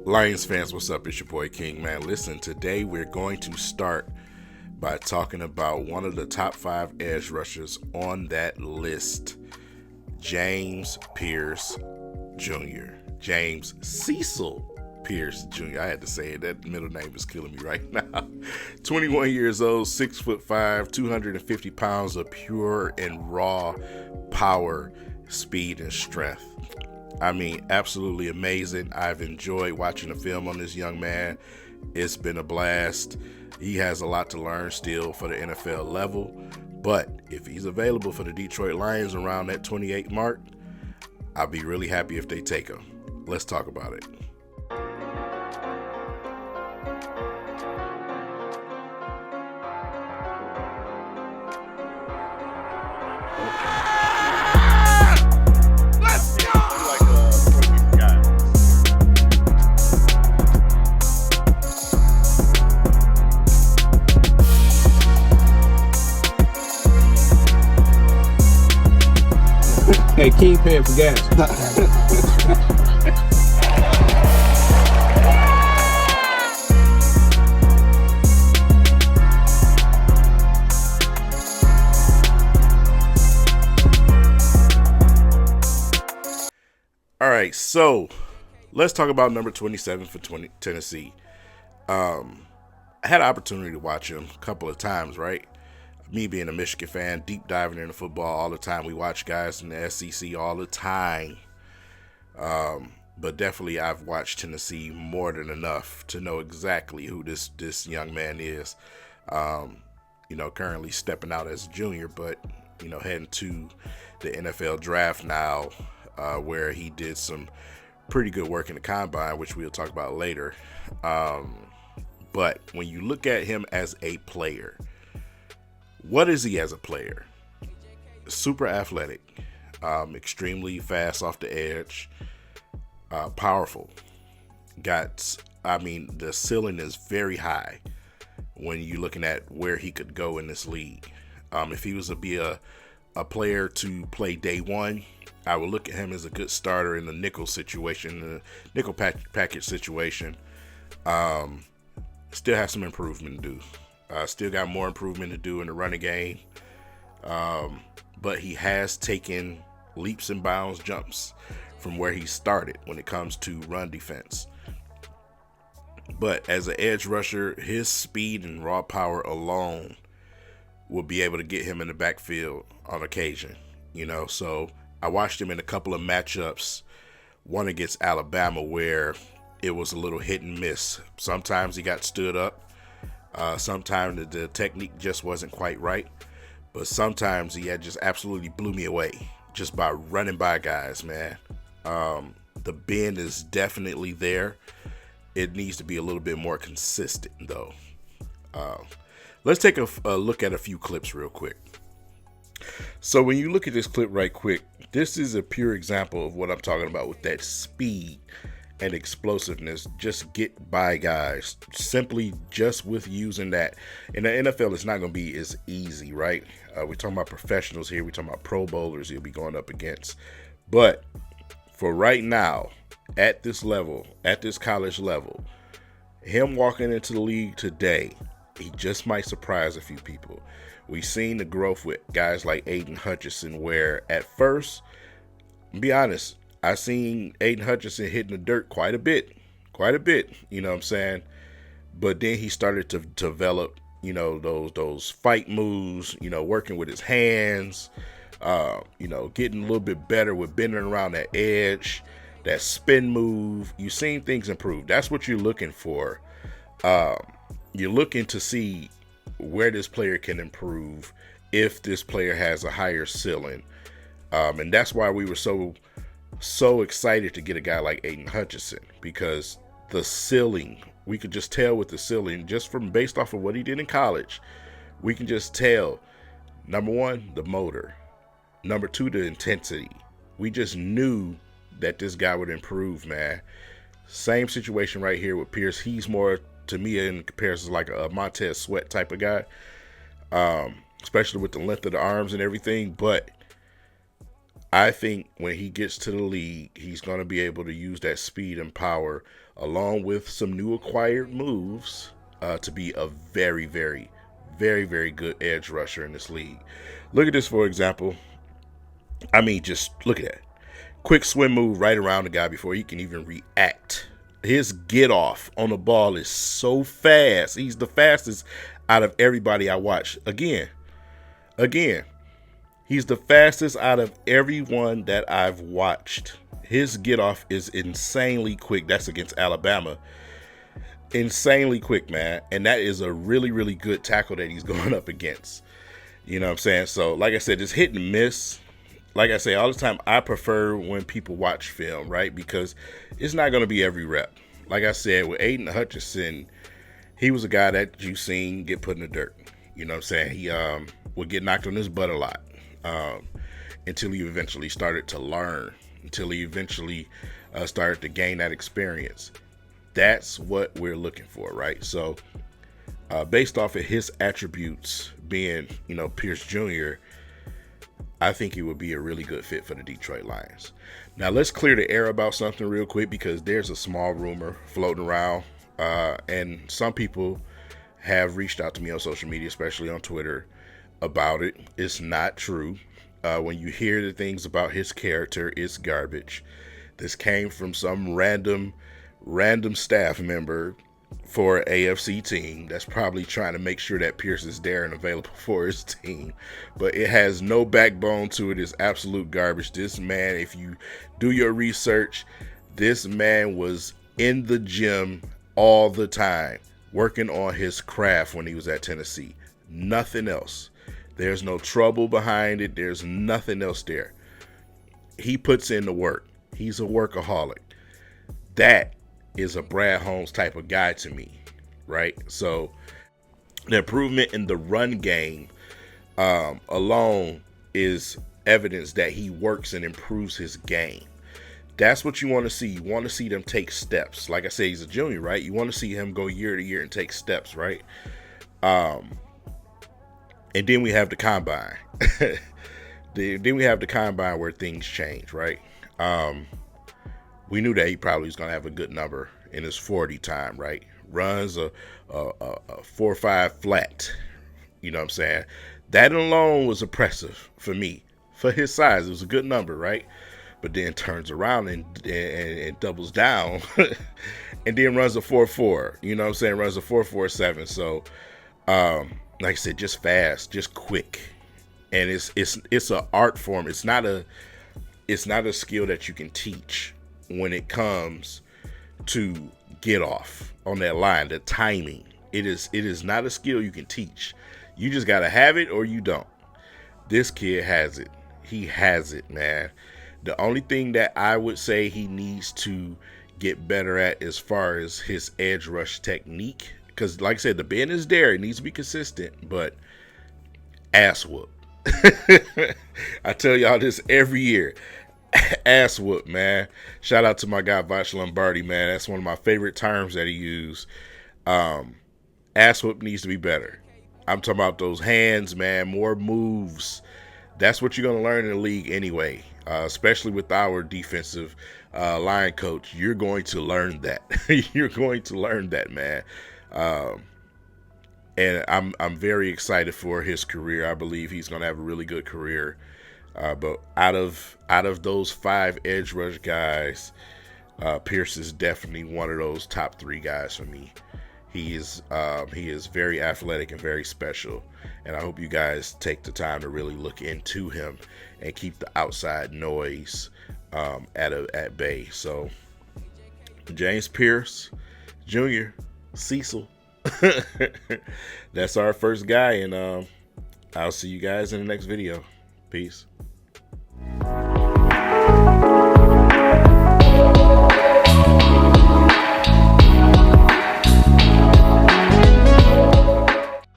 Lions fans, what's up? It's your boy King, man. Listen, today we're going to start by talking about one of the top 5 edge rushers on that list, James Pierce Jr. James Cecil Pierce Jr. I had to say it. That middle name is killing me right now. 21 years old, 6'5", 250 pounds of pure and raw power, speed, and strength. I mean, absolutely amazing. I've enjoyed watching the film on this young man. It's been a blast. He has a lot to learn still for the NFL level. But if he's available for the Detroit Lions around that 28 mark, I'll be really happy if they take him. Let's talk about it. Hey, King paying for gas. All right, so let's talk about number 27 for Tennessee. I had an opportunity to watch him a couple of times, right? Me being a Michigan fan, deep diving into football all the time. We watch guys in the SEC all the time. But definitely I've watched Tennessee more than enough to know exactly who this young man is. Currently stepping out as a junior, but, heading to the NFL draft now, where he did some pretty good work in the combine, which we'll talk about later. But when you look at him as a player, what is he as a player? Super athletic, extremely fast off the edge, powerful. The ceiling is very high when you're looking at where he could go in this league. If he was to be a player to play day one, I would look at him as a good starter in the nickel situation, the nickel package situation. Still has some improvement to do. Still got more improvement to do in the running game. But he has taken leaps and bounds jumps from where he started when it comes to run defense. But as an edge rusher, his speed and raw power alone will be able to get him in the backfield on occasion. So I watched him in a couple of matchups, one against Alabama where it was a little hit and miss. Sometimes he got stood up. Sometimes the technique just wasn't quite right, but sometimes he had just absolutely blew me away just by running by guys, man. The bend is definitely there. It needs to be a little bit more consistent, though. Let's take a look at a few clips real quick. So when you look at this clip right quick, this is a pure example of what I'm talking about with that speed and explosiveness. Just get by guys simply just with using that. In the NFL, it's not going to be as easy, right? We're talking about professionals here. We're talking about pro bowlers you'll be going up against. But for right now, at this level, at this college level, him walking into the league today, he just might surprise a few people. We've seen the growth with guys like Aiden Hutchinson, where at first, be honest, I seen Aiden Hutchinson hitting the dirt quite a bit, you know what I'm saying? But then he started to develop, those fight moves, working with his hands, getting a little bit better with bending around that edge, that spin move. You've seen things improve. That's what you're looking for. You're looking to see where this player can improve if this player has a higher ceiling. And that's why we were so excited to get a guy like Aiden Hutchinson, because the ceiling, we could just tell with the ceiling, just from based off of what he did in college, we can just tell, number one, the motor, number two, the intensity. We just knew that this guy would improve, man. Same situation right here with Pierce. He's more, to me, in comparison, like a Montez Sweat type of guy, especially with the length of the arms and everything. But I think when he gets to the league, he's going to be able to use that speed and power along with some new acquired moves to be a very, very, very, very good edge rusher in this league. Look at this, for example. I mean, just look at that. Quick swim move right around the guy before he can even react. His get off on the ball is so fast. He's the fastest out of everybody I watch. Again, he's the fastest out of everyone that I've watched. His get off is insanely quick. That's against Alabama. Insanely quick, man. And that is a really, really good tackle that he's going up against. You know what I'm saying? So, like I said, it's hit and miss. Like I say all the time, I prefer when people watch film, right? Because it's not going to be every rep. Like I said, with Aiden Hutchinson, he was a guy that you seen get put in the dirt. You know what I'm saying? He would get knocked on his butt a lot until he eventually started to learn, until he eventually started to gain that experience. That's what we're looking for, right? So based off of his attributes being, Pierce Jr., I think he would be a really good fit for the Detroit Lions. Now, let's clear the air about something real quick because there's a small rumor floating around, and some people have reached out to me on social media, especially on Twitter, about it. It's not true. When you hear the things about his character, it's garbage. This came from some random staff member for an AFC team that's probably trying to make sure that Pierce is there and available for his team. But it has no backbone to it. It's absolute garbage. This man, if you do your research, this man was in the gym all the time, working on his craft when he was at Tennessee. Nothing else. There's no trouble behind it. There's nothing else there. He puts in the work. He's a workaholic. That is a Brad Holmes type of guy to me, right? So the improvement in the run game alone is evidence that he works and improves his game. That's what you want to see. You want to see them take steps. Like I say, he's a junior, right? You want to see him go year to year and take steps, right? And then we have the combine. Then we have the combine where things change, right? We knew that he probably was going to have a good number in his 40 time, right? Runs a 4.5 flat. You know what I'm saying? That alone was impressive for me. For his size, it was a good number, right? But then turns around and doubles down and then runs a 4.4. You know what I'm saying? Runs a 4.47. So, like I said, just fast, just quick. And it's an art form. It's not a skill that you can teach when it comes to get off on that line, the timing. It is not a skill you can teach. You just got to have it or you don't. This kid has it. He has it, man. The only thing that I would say he needs to get better at as far as his edge rush technique, because like I said, the bend is there. It needs to be consistent, but ass whoop. I tell y'all this every year. Ass whoop, man. Shout out to my guy Voch Limbardi, man. That's one of my favorite terms that he used. Ass whoop needs to be better. I'm talking about those hands, man. More moves. That's what you're going to learn in the league anyway, especially with our defensive line coach. You're going to learn that. You're going to learn that, man. And I'm very excited for his career. I believe he's going to have a really good career. But out of those 5 edge rush guys, Pierce is definitely one of those top 3 guys for me. He is very athletic and very special, and I hope you guys take the time to really look into him and keep the outside noise at bay. So, James Pierce Jr., Cecil, that's our first guy, and I'll see you guys in the next video. Peace.